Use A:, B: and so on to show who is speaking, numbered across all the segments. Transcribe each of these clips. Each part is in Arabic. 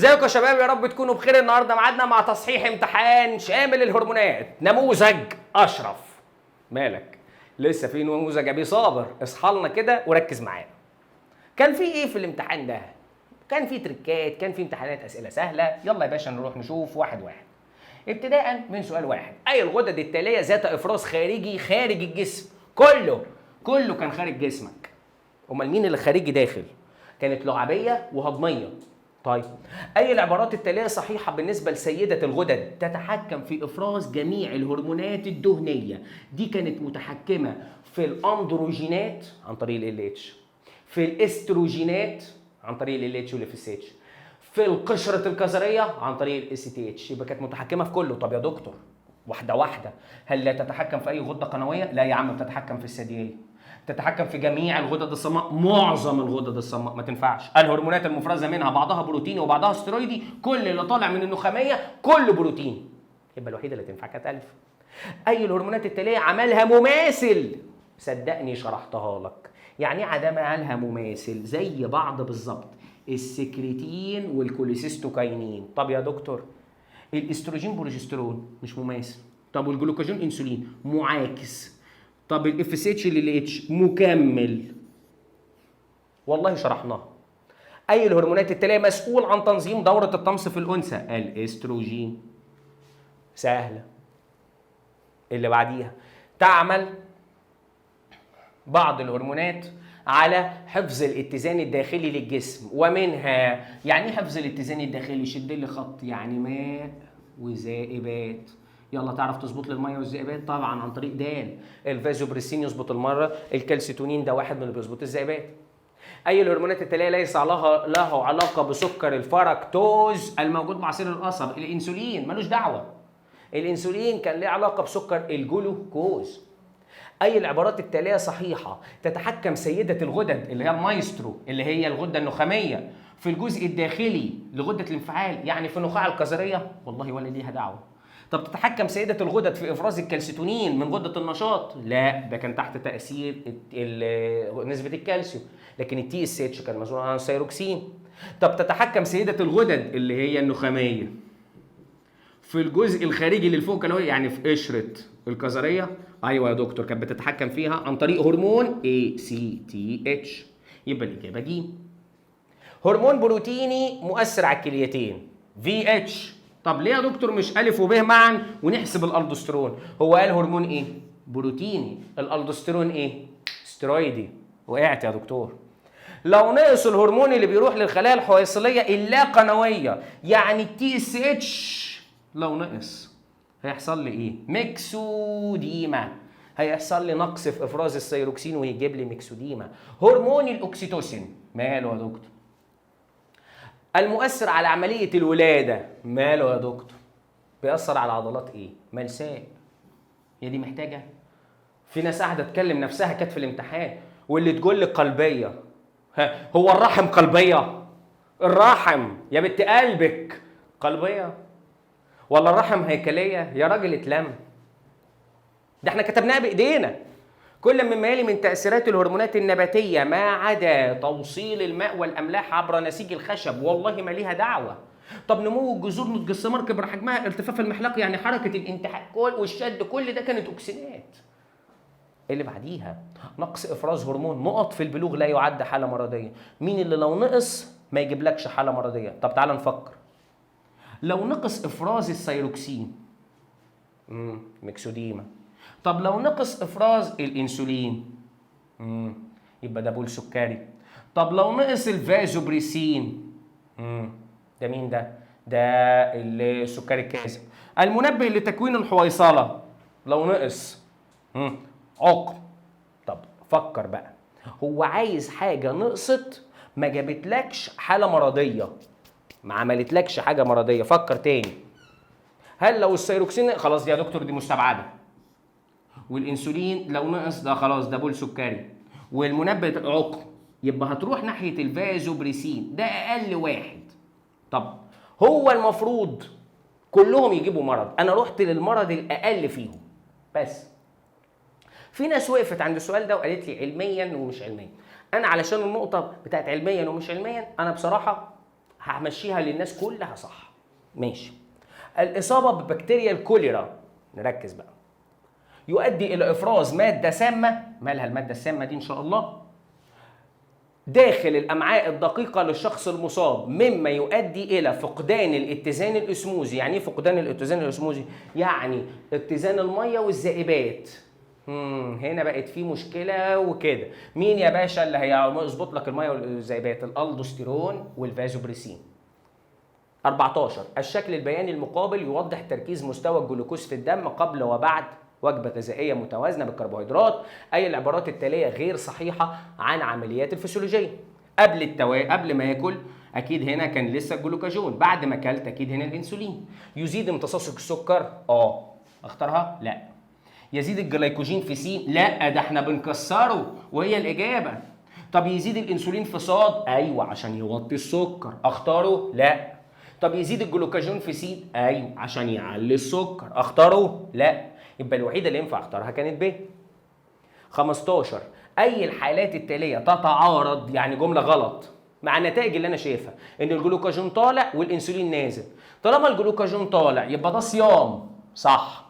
A: ازيكم يا شباب، يا رب تكونوا بخير. النهارده ميعادنا مع تصحيح امتحان شامل الهرمونات، نموذج اشرف. مالك؟ لسه في نموذج ابي صابر؟ اصحى لنا كده وركز معانا. كان في ايه في الامتحان ده؟ كان في تريكات، كان في امتحانات اسئله سهله. يلا يا باشا نروح نشوف واحد واحد. ابتداء من سؤال واحد، اي الغدد التاليه ذات افراز خارجي خارج الجسم؟ كله كان خارج جسمك. امال مين اللي خارجي داخل؟ كانت لعابيه وهضميه. طيب، اي العبارات التاليه صحيحه بالنسبه لسيده الغدد تتحكم في افراز جميع الهرمونات الدهنيه؟ دي كانت متحكمه في الاندروجينات عن طريق ال اتش، في الاستروجينات عن طريق ال اتش والاف اتش، في القشره الكظريه عن طريق الاس تي اتش. يبقى كانت متحكمه في كله. طب يا دكتور، واحده واحده، هل لا تتحكم في اي غده قنويه؟ لا يا عم، بتتحكم في الثدييه. تتحكم في جميع الغدد الصماء، معظم الغدد الصماء. ما تنفعش. الهرمونات المفرزه منها بعضها بروتيني وبعضها ستيرويدي، كل اللي طالع من النخاميه كله بروتين. يبقى الوحيده اللي تنفع كانت الف. اي الهرمونات التاليه عملها مماثل؟ صدقني شرحتها لك. يعني ايه عملها مماثل؟ زي بعض بالظبط، السكريتين والكوليسيستوكاينين. طب يا دكتور، الاستروجين بروجسترون مش مماثل. طب والجلوكاجون انسولين معاكس. طب الاف اس اتش لل اتش مكمل. والله شرحناها. اي الهرمونات التاليه مسؤول عن تنظيم دوره الطمس في الانثى؟ الاستروجين. سهله. اللي بعديها، تعمل بعض الهرمونات على حفظ الاتزان الداخلي للجسم، ومنها يعني ايه حفظ الاتزان الداخلي؟ شد لي خط. يعني ماء وزائبات. يلا تعرف تظبط لي الميه والزائبات؟ طبعا عن طريق دال. الفازوبريسين يظبط المره، الكالسيتونين ده واحد من اللي بيظبط الزائبات. اي الهرمونات التاليه ليس له علاقه بسكر الفركتوز الموجود مع عصير القصب؟ الانسولين ملوش دعوه. الانسولين كان له علاقه بسكر الجلوكوز. اي العبارات التاليه صحيحه تتحكم سيده الغدد اللي هي المايسترو، اللي هي الغده النخاميه، في الجزء الداخلي لغده الانفعال، يعني في النخاع الكظريه؟ والله ولا ليها دعوه. طب تتحكم سيده الغدد في افراز الكالسيتونين من غده النشاط؟ لا، ده كان تحت تاثير نسبه الكالسيوم. لكن التي اس اتش كان مسؤول عن الثيروكسين. طب تتحكم سيده الغدد اللي هي النخاميه في الجزء الخارجي للفوكالوية، يعني في قشرة الكظرية؟ ايوه يا دكتور، كانت بتتحكم فيها عن طريق هرمون ACTH. يبقى الإجابة ج. هرمون بروتيني مؤثر على الكليتين، VH. طب ليه يا دكتور مش ألف وب معا ونحسب الألدوسترون؟ هو قال هرمون إيه؟ بروتيني. الألدوسترون إيه؟ ستيرويدي. وقعت يا دكتور. لو نقص الهرمون اللي بيروح للخلايا الحويصلية اللا قنوية، يعني التي اس اتش، لو نقص هيحصل لي ايه؟ ميكسوديما. هيحصل لي نقص في افراز الثيروكسين ويجيب لي ميكسوديما. هرمون الاكسيتوسين ماله يا دكتور؟ المؤثر على عمليه الولاده، ماله يا دكتور؟ بيأثر على عضلات ايه؟ ملساء. هي دي محتاجه؟ في ناس قاعده تكلم نفسها كانت في الامتحان، واللي تقول لي قلبيه. هو الرحم قلبيه؟ الرحم يا بنت قلبك قلبيه ولا الرحم هيكليه؟ يا راجل اتلم. ده احنا كتبناها بايدينا. كل مما يلي من تاثيرات الهرمونات النباتيه ما عدا توصيل الماء والاملاح عبر نسيج الخشب، والله ما ليها دعوه. طب نمو الجذور، نضج الثمار، كبر حجمها، ارتفاف المحلاق، يعني حركه الانتحاء والشد، كل ده كانت اوكسينات. اللي بعديها، نقص افراز هرمون نقط في البلوغ لا يعد حاله مرضيه. مين اللي لو نقص ما يجيبلكش حاله مرضيه؟ طب تعال نفكر. لو نقص افراز الثيروكسين، ميكسوديما. طب لو نقص افراز الانسولين، يبقى ده بول سكري. طب لو نقص الفازوبريسين، ده مين ده؟ ده السكري الكاذب. المنبه لتكوين الحويصله لو نقص، عقم. طب فكر بقى، هو عايز حاجه نقصت ما جابتلكش حاله مرضيه، ما عملتلكش حاجه مرضيه. فكر تاني. هل لو الثيروكسين خلاص دي يا دكتور دي مستبعده، والانسولين لو نقص ده خلاص ده بول سكري، والمنبه عقم، يبقى هتروح ناحيه الفازوبريسين، ده اقل واحد. طب هو المفروض كلهم يجيبوا مرض، انا رحت للمرض الاقل فيهم بس. في ناس وقفت عند السؤال ده وقالت لي علميا ومش علميا. انا علشان النقطه بتاعت علميا ومش علميا، انا بصراحه همشيها للناس كلها صح. ماشي. الاصابه ببكتيريا الكوليرا، نركز بقى، يؤدي الى افراز ماده سامه. مالها الماده السامه دي ان شاء الله؟ داخل الامعاء الدقيقه للشخص المصاب، مما يؤدي الى فقدان الاتزان الاسموزي. يعني ايه فقدان الاتزان الاسموزي؟ يعني اتزان الميه والذائبات. هنا بقت في مشكله وكده. مين يا باشا اللي هيظبط لك الميه والذائبات؟ الالدوستيرون والفازوبريسين. 14. الشكل البياني المقابل يوضح تركيز مستوى الجلوكوز في الدم قبل وبعد وجبة غذائية متوازنة بالكربوهيدرات. أي العبارات التالية غير صحيحة عن عمليات الفسيولوجية. قبل ما ياكل أكيد هنا كان لسه الجلوكاجون، بعد ما أكلت أكيد هنا الأنسولين. يزيد امتصاص السكر؟ أختارها؟ لا. يزيد الجلايكوجين في سين؟ لا، ده احنا بنكسره وهي الإجابة. طب يزيد الأنسولين في صاد؟ أيوة عشان يوطي السكر. أختاره؟ لا. طب يزيد الجلوكاجون في سين؟ أيوة عشان يعلي السكر. أختاره؟ لا. يبقى الوحيدة اللي ينفع اختارها كانت ب. 15. أي الحالات التالية تتعارض، يعني جملة غلط، مع النتائج اللي أنا شايفها إن الجلوكاجون طالع والأنسولين نازل. طالما الجلوكاجون طالع يبقى ده صيام، صح.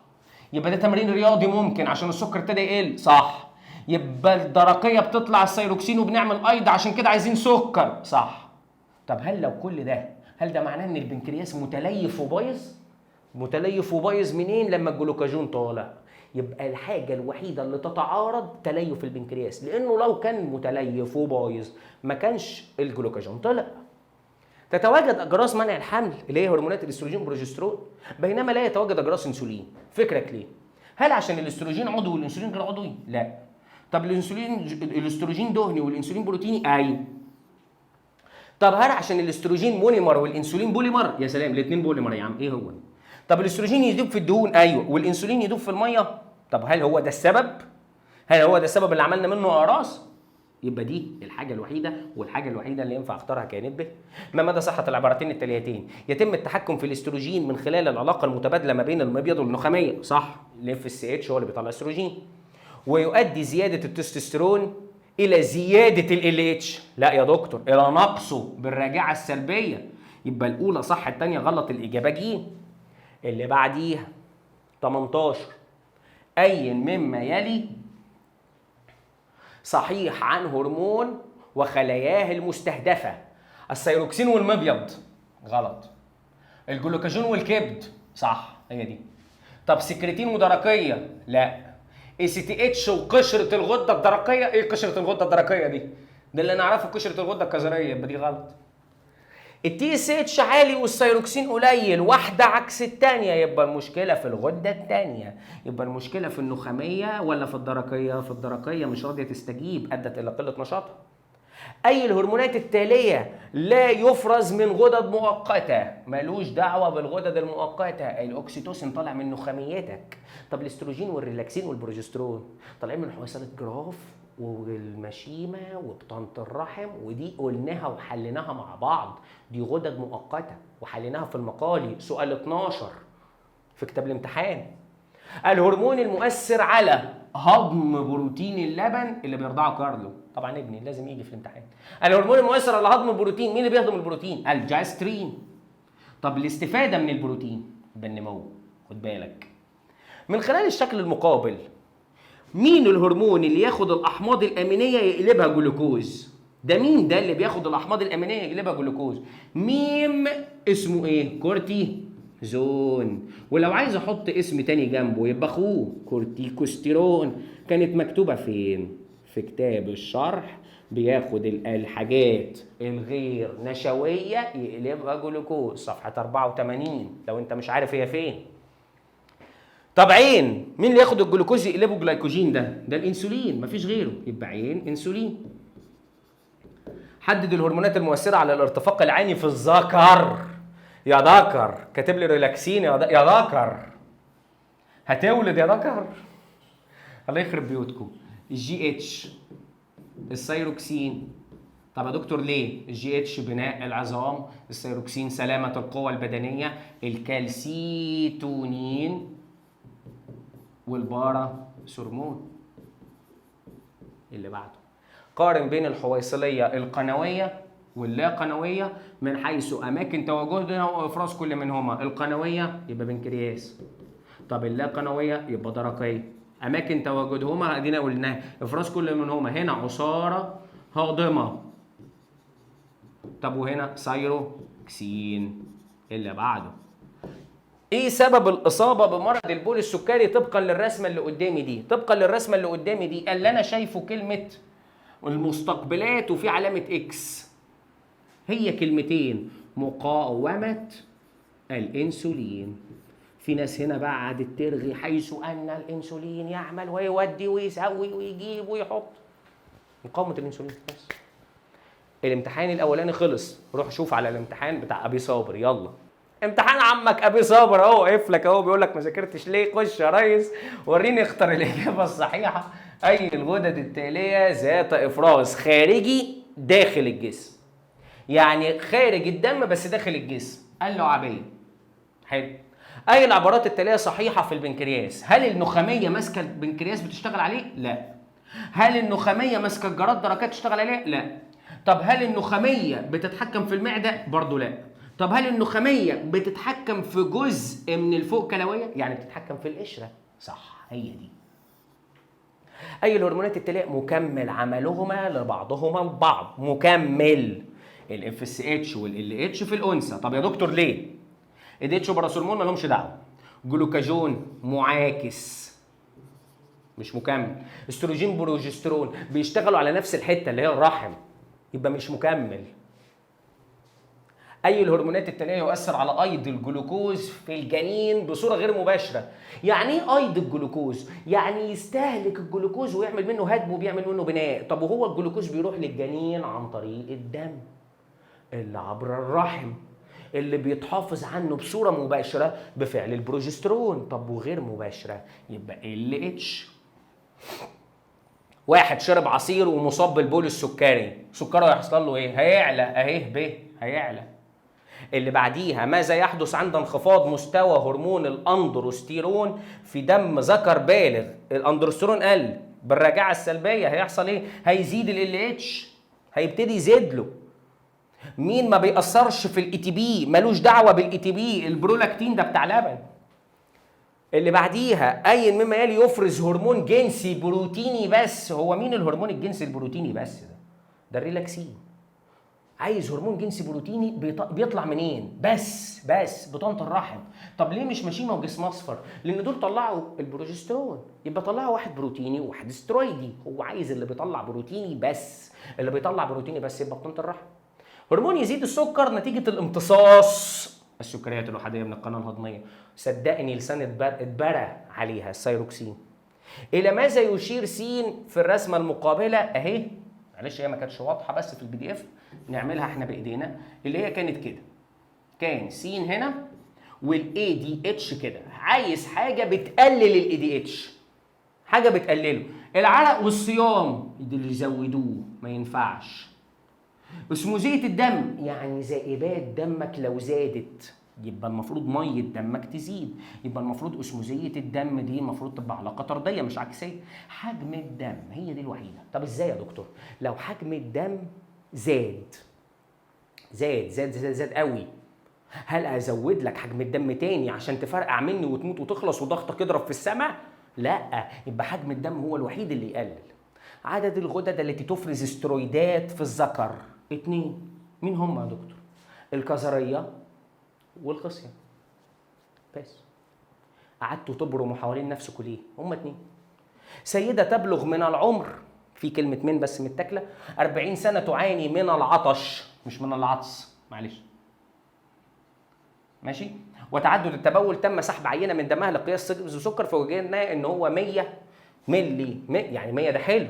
A: يبقى ده تمرين رياضي ممكن عشان السكر ابتدى يقل، صح. يبقى الدرقية بتطلع الثيروكسين وبنعمل أيض عشان كده عايزين سكر، صح. طب هل لو كل ده، هل ده معناه إن البنكرياس متليف وبايظ؟ متليف وبايظ منين؟ لما الجلوكاجون طالع. يبقى الحاجة الوحيدة اللي تتعارض تليف البنكرياس، لأنه لو كان متليف وبايظ ما كانش الجلوكاجون طلع. تتواجد أجراس منع الحمل اللي هي هرمونات الاستروجين والبروجسترون، بينما لا يتواجد أجراس انسولين. فكرك ليه؟ هل عشان الاستروجين عضوي والانسولين غير عضوي؟ لا. طب الاستروجين دهني والانسولين بروتيني؟ ايوه. طب هل عشان الاستروجين مونيمر والانسولين بوليمر؟ يا سلام، الاثنين بوليمر يا عم، ايه هو؟ طب الاستروجين يدوب في الدهون؟ ايوه. والانسولين يدوب في الميه؟ طب هل هو ده السبب؟ هل هو ده السبب اللي عملنا منه اقراص؟ يبقى دي الحاجه الوحيده، والحاجه الوحيده اللي ينفع اختارها كانت ب. ما مدى صحه العبارتين التاليتين؟ يتم التحكم في الاستروجين من خلال العلاقه المتبادله ما بين المبيض والنخاميه، صح. الاف اس اتش هو اللي بيطلع استروجين. ويؤدي زياده التستوستيرون الى زياده ال اتش، لا يا دكتور، الى نقصه بالراجعه السلبيه. يبقى الاولى صح، الثانيه غلط، الاجابه ج. اللي بعديها 18. اي مما يلي صحيح عن هرمون وخلاياه المستهدفه؟ الثيروكسين والمبيض؟ غلط. الجلوكاجون والكبد؟ صح، هي دي. طب سكرتين ودرقيه؟ لا. اي سي تي اتش وقشره الغده الدرقيه؟ ايه قشره الغده الدرقيه دي؟ ده اللي نعرفه قشره الغده الكظريه، يبقى دي غلط. التي اس اتش عالي والثيروكسين قليل، واحده عكس الثانيه، يبقى المشكله في الغده الثانيه. يبقى المشكله في النخاميه ولا في الدرقيه؟ في الدرقيه، مش راضيه تستجيب، ادت الى قله نشاطها. اي الهرمونات التاليه لا يفرز من غدد مؤقته؟ ملوش دعوه بالغدد المؤقته. الاوكسيتوسين طالع من نخاميتك. طب الاستروجين والريلاكسين والبروجسترون طالعين من حويصله جراف والمشيمه وبطانه الرحم، ودي قلناها وحليناها مع بعض، دي غدد مؤقته وحليناها في المقالي، سؤال 12 في كتاب الامتحان. الهرمون المؤثر على هضم بروتين اللبن اللي بيرضعه كارلو، طبعا ابني لازم يجي في الامتحان. الهرمون المؤثر على هضم البروتين، مين اللي بيهضم البروتين؟ الجاسترين. طب الاستفاده من البروتين بالنمو، خد بالك من خلال الشكل المقابل. مين الهرمون اللي ياخد الاحماض الامينيه يقلبها جلوكوز؟ ده مين ده اللي بياخد الاحماض الامينيه يقلبها جلوكوز؟ ميم اسمه ايه؟ كورتيزون. ولو عايز احط اسم تاني جنبه يبقى اخوه كورتيكوستيرون. كانت مكتوبه فين؟ في كتاب الشرح. بياخد الحاجات الغير نشويه يقلبها جلوكوز، صفحه 84 لو انت مش عارف هي فين. طب عين، مين اللي ياخد الجلوكوز يقلبه جلايكوجين؟ ده الانسولين، مفيش غيره، يبقى عين انسولين. حدد الهرمونات المؤثره على الارتفاق العيني في الذكر. يا ذكر كاتب لي ريلاكسين، يا ذكر هتولد يا ذكر، الله يخرب بيوتكم. الجي اتش، الثيروكسين. طب يا دكتور ليه؟ الجي اتش بناء العظام، الثيروكسين سلامه القوى البدنيه، الكالسيتونين والبارا سورمون. اللي بعده قارن بين الحويصليه القنويه واللا قنويه من حيث اماكن تواجدها وافراز كل منهما. القنويه يبقى بنكرياس، طب اللا قنويه يبقى درقيه. اماكن تواجدهما ادينا قلناها، افراز كل منهما هنا عصاره هاضمه، طب وهنا سيروكسين. اللي بعده، ايه سبب الاصابه بمرض البول السكري طبقا للرسمه اللي قدامي دي؟ طبقا للرسمه اللي قدامي دي اللي انا شايفه كلمه المستقبلات وفي علامه اكس، هي كلمتين: مقاومه الانسولين. في ناس هنا بقى قعدت ترغي حيث ان الانسولين يعمل ويودي ويسوي ويجيب ويحط. مقاومه الانسولين بس. الامتحان الاولاني خلص، روح شوف على الامتحان بتاع ابي صابر. يلا امتحان عمك ابي صابر اهو، واقف لك اهو بيقول لك ما ذاكرتش ليه؟ خش يا ريس وريني اختر الاجابه الصحيحه. اي الغدد التاليه ذات افراز خارجي داخل الجسم؟ يعني خارج الدم بس داخل الجسم. قال له عبيه. حلو. اي العبارات التاليه صحيحه في البنكرياس؟ هل النخاميه ماسكه البنكرياس بتشتغل عليه؟ لا. هل النخاميه ماسكه الجراد دركات تشتغل عليه؟ لا. طب هل النخاميه بتتحكم في المعده؟ برضه لا. طب هل النخاميه بتتحكم في جزء من الفوق كلويه؟ يعني بتتحكم في القشره؟ صح، هي دي. اي الهرمونات التاليه مكمل عملهما لبعضهما البعض؟ مكمل. الاف اس اتش والال اتش في الانثى. طب يا دكتور ليه؟ الدي اتش وباراسولمون مالهمش دعوه. جلوكاجون معاكس مش مكمل. استروجين بروجسترون بيشتغلوا على نفس الحته اللي هي الرحم، يبقى مش مكمل. اي الهرمونات التاليه يؤثر على ايض الجلوكوز في الجنين بصوره غير مباشره؟ يعني ايه ايض الجلوكوز؟ يعني يستهلك الجلوكوز ويعمل منه هدم وبيعمل منه بناء. طب وهو الجلوكوز بيروح للجنين عن طريق الدم اللي عبر الرحم، اللي بيتحافظ عنه بصوره مباشره بفعل البروجسترون. طب وغير مباشره يبقى ال اتش. واحد شرب عصير ومصاب بالبول السكري، سكره هيحصل له ايه؟ هيعلى اهي ب هيعلى. اللي بعديها، ماذا يحدث عند انخفاض مستوى هرمون الاندروستيرون في دم ذكر بالغ؟ الاندروستيرون قل بالرجعه السلبيه هيحصل ايه؟ هيزيد ال اتش، هيبتدي يزيد له. مين ما بيأثرش في الاي تي بي؟ ملوش دعوه بالاي تي بي، البرولاكتين ده بتاع لبن. اللي بعديها، اي مما يلي يفرز هرمون جنسي بروتيني بس؟ هو مين الهرمون الجنسي البروتيني بس ده؟ ده الريلاكسين. عايز هرمون جنسي بروتيني بيطلع منين؟ بس بطانه الرحم. طب ليه مش ماشيمه وجسم اصفر؟ لان دول طلعوا البروجسترون، يبقى طلعوا واحد بروتيني وواحد استرويدي. هو عايز اللي بيطلع بروتيني بس، اللي بيطلع بروتيني بس يبقى بطانه الرحم. هرمون يزيد السكر نتيجه الامتصاص السكريات الوحيديه من القناه الهضميه. صدقني لسان اتبرى عليها السيروكسين. الى ماذا يشير س في الرسمه المقابله اهي؟ معلش هي ما كانتش واضحه بس في البي دي اف، نعملها احنا بايدينا. اللي هي كانت كده، كان س هنا والاي دي اتش كده. عايز حاجه بتقلل الاي دي اتش، حاجه بتقلله. العرق والصيام اللي يزودوه ما ينفعش. اسموزيه الدم يعني ذائبات دمك لو زادت يبقى المفروض ميه دمك تزيد، يبقى المفروض اسموزيه الدم دي المفروض تبقى علاقه طرديه مش عكسيه. حجم الدم هي دي الوحيده. طب ازاي يا دكتور؟ لو حجم الدم زاد قوي، هل ازود لك حجم الدم تاني عشان تفرقع مني وتموت وتخلص وضغطك يضرب في السماء؟ لا، يبقى حجم الدم هو الوحيد اللي يقلل. عدد الغدد التي تفرز استرويدات في الذكر 2. مين هم يا دكتور؟ الكظريه والخصيه. بس قعدتوا تبرموا حوالين نفسكم ليه؟ هم 2. سيده تبلغ من العمر، في كلمه من بس متاكله، 40 سنه تعاني من العطش مش من العطس، معلش ماشي، وتعدد التبول، تم سحب عينه من دمها لقياس السكر فوجدنا ان هو 100 ملي، يعني 100 ده حلو،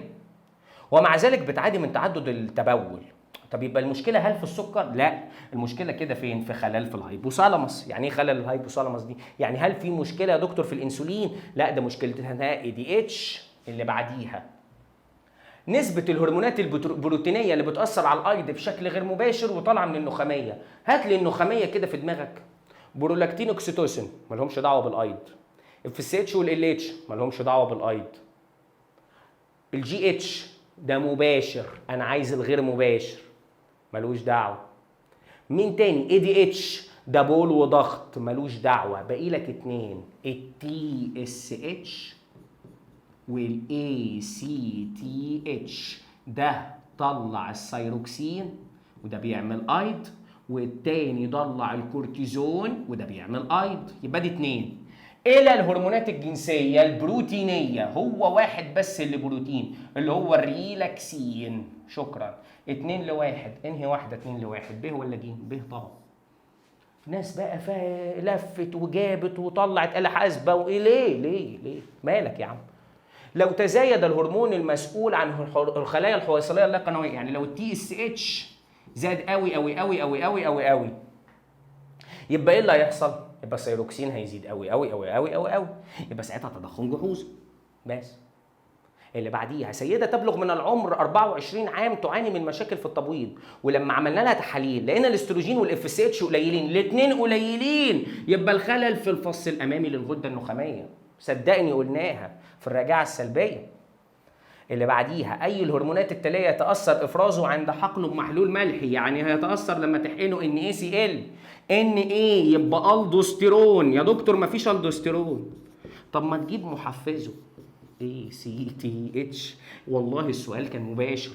A: ومع ذلك بتعاني من تعدد التبول. طب يبقى المشكله هل في السكر؟ لا، المشكله كده فين؟ في خلل في الهايبوثالاموس. يعني ايه خلل الهايبوثالاموس دي؟ يعني هل في مشكله يا دكتور في الانسولين؟ لا، ده مشكلتها اي دي اتش. اللي بعديها، نسبة الهرمونات البروتينية اللي بتأثر على الأيض بشكل غير مباشر وطالعة من النخامية. هات لي النخامية كده في دماغك. برولاكتين اوكسيتوسين مالهمش دعوة بالأيض. اف اس اتش والال اتش مالهمش دعوة بالأيض. الجي اتش ده مباشر، أنا عايز الغير مباشر، ملوش دعوه. مين تاني؟ اي دي اتش، ده بول وضغط، ملوش دعوه. باقي لك اتنين، التي اس اتش والاي سي تي اتش. ده طلع الثيروكسين وده بيعمل ايض، والتاني طلع الكورتيزون وده بيعمل ايض. يبقى دي اتنين. الى الهرمونات الجنسيه البروتينيه هو واحد بس اللي بروتين، اللي هو الريلاكسين. شكرا. 2-1. انهي واحده 2-1؟ ب ولا ج؟ ب طبعا. ناس بقى لفت وجابت وطلعت آلة حاسبه وايه، ليه مالك يا عم؟ لو تزايد الهرمون المسؤول عن الخلايا الحويصليه اللاقنويه، يعني لو التي اس اتش زاد قوي قوي قوي قوي قوي قوي قوي، يبقى ايه اللي هيحصل؟ يبقى الثيروكسين هيزيد قوي قوي قوي قوي قوي قوي، يبقى ساعتها تضخم جحوظي. بس اللي بعديها، سيده تبلغ من العمر 24 عام تعاني من مشاكل في التبويض، ولما عملنا لها تحاليل لقينا الاستروجين والاف اس اتش قليلين، الاثنين قليلين، يبقى الخلل في الفص الامامي للغده النخاميه. صدقني قلناها في الراجعه السلبيه. اللي بعديها، اي الهرمونات التاليه يتاثر افرازه عند حقنه بمحلول ملحي، يعني هيتاثر لما تحقنه ان اي سي ال، ان ايه يبقى الدوستيرون. يا دكتور مفيش الدوستيرون. طب ما تجيب محفزه اي سي تي اتش. والله السؤال كان مباشر.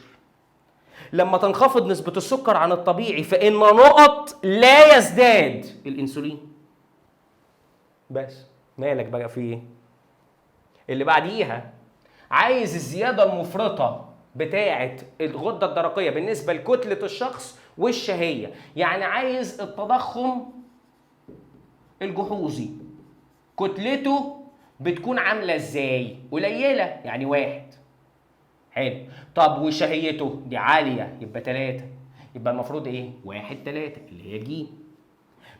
A: لما تنخفض نسبه السكر عن الطبيعي فان نقط لا يزداد الانسولين. بس مالك بقى في ايه؟ اللي بعديها، عايز الزياده المفرطه بتاعه الغده الدرقيه بالنسبه لكتله الشخص والشهيه، يعني عايز التضخم الجحوظي كتلته بتكون عامله ازاي؟ قليله، يعني 1. حلو. طب وشهيته دي عاليه، يبقى 3. يبقى المفروض ايه؟ 1-3 اللي هي ج.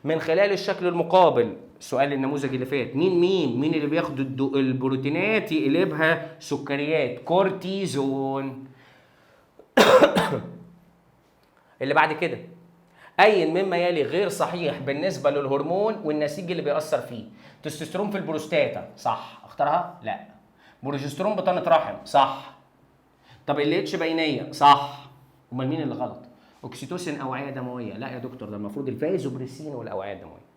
A: من خلال الشكل المقابل، سؤال النموذج اللي فات، مين اللي بياخد البروتينات يقلبها سكريات؟ كورتيزون. اللي بعد كده، اي مما يلي غير صحيح بالنسبه للهرمون والنسيج اللي بيأثر فيه. تستوستيرون في البروستاتا، صح. اختارها؟ لا. بروجسترون بطانه رحم، صح. طب ال اتش بينيه، صح. امال مين اللي غلط؟ اوكسيتوسين اوعيه دمويه، لا يا دكتور، ده المفروض الفازوبريسين والاوعيه الدمويه.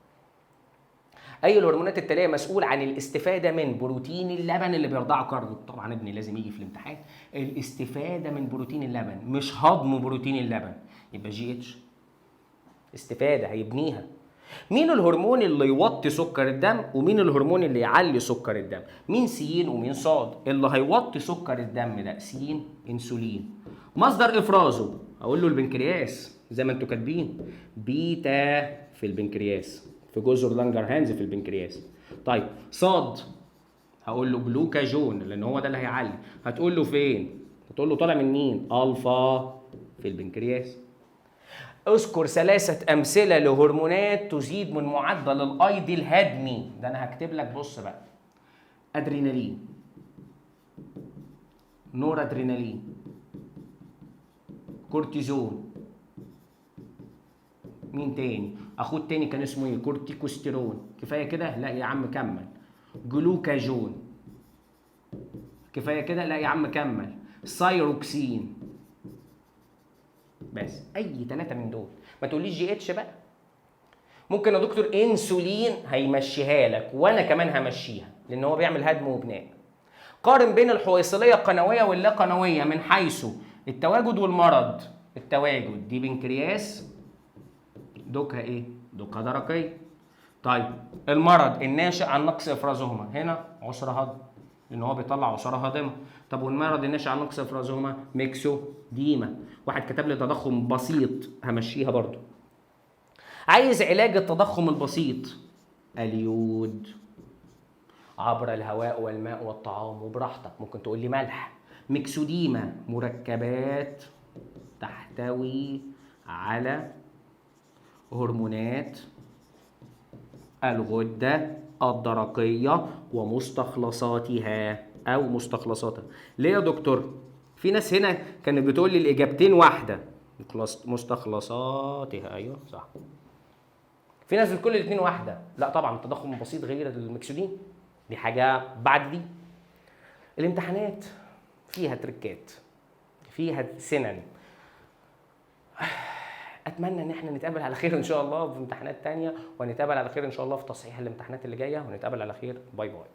A: اي الهرمونات التاليه مسؤول عن الاستفاده من بروتين اللبن اللي بيرضعه كارلو؟ طبعا ابني لازم يجي في الامتحان. الاستفاده من بروتين اللبن مش هضم بروتين اللبن، يبقى جي اتش. استفاده هيبنيها. مين الهرمون اللي يوطي سكر الدم ومين الهرمون اللي يعلي سكر الدم؟ مين س ومين ص؟ اللي هيوطي سكر الدم ده س، انسولين. مصدر افرازه اقول له البنكرياس زي ما انتوا كاتبين، بيتا في البنكرياس، في جزر لانجرهانز في البنكرياس. طيب صاد هقول له جلوكاجون لان هو ده اللي هيعلي. هتقول له فين؟ هتقول له طالع من مين؟ الفا في البنكرياس. اذكر 3 امثله لهرمونات تزيد من معدل الايض الهضمي. ده انا هكتب لك، بص بقى، ادرينالين، نور ادرينالين، كورتيزون. مين تاني؟ اخوه التاني كان اسمه ايه؟ كورتيكوستيرون. كفايه كده؟ لا يا عم كمل. جلوكاجون. كفايه كده؟ لا يا عم كمل. سايروكسين. بس اي 3 من دول. ما تقوليش جي اتش بقى. ممكن يا دكتور انسولين، هيمشيها لك وانا كمان همشيها لان هو بيعمل هدم وبناء. قارن بين الحويصليه القنويه واللا قنويه من حيث التواجد والمرض. التواجد دي بنكرياس، دوكها ايه؟ دوكها درقيه. طيب المرض الناشئ عن نقص افرازهما، هنا عسر هضم لان هو بيطلع عساره هاضمه. طب والمرض الناشئ عن نقص افرازهما ميكسوديما. واحد كتب لي تضخم بسيط، همشيها برضو. عايز علاج التضخم البسيط، اليود عبر الهواء والماء والطعام. وبراحتك ممكن تقول لي ملح. ميكسوديما مركبات تحتوي على هرمونات الغدة الدرقية ومستخلصاتها أو مستخلصاتها. ليه يا دكتور؟ في ناس هنا كانت بتقول لي الإجابتين واحدة. مستخلصاتها، أيوه صح. في ناس بتقول الاثنين واحدة. لا طبعا، التضخم البسيط غير الميكسودين، دي حاجة بعد دي. الامتحانات فيها تركات، فيها سنن. اتمنى ان احنا نتقابل على خير ان شاء الله في امتحانات تانية، ونتقابل على خير ان شاء الله في تصحيح الامتحانات اللي جايه، ونتقابل على خير. باي باي.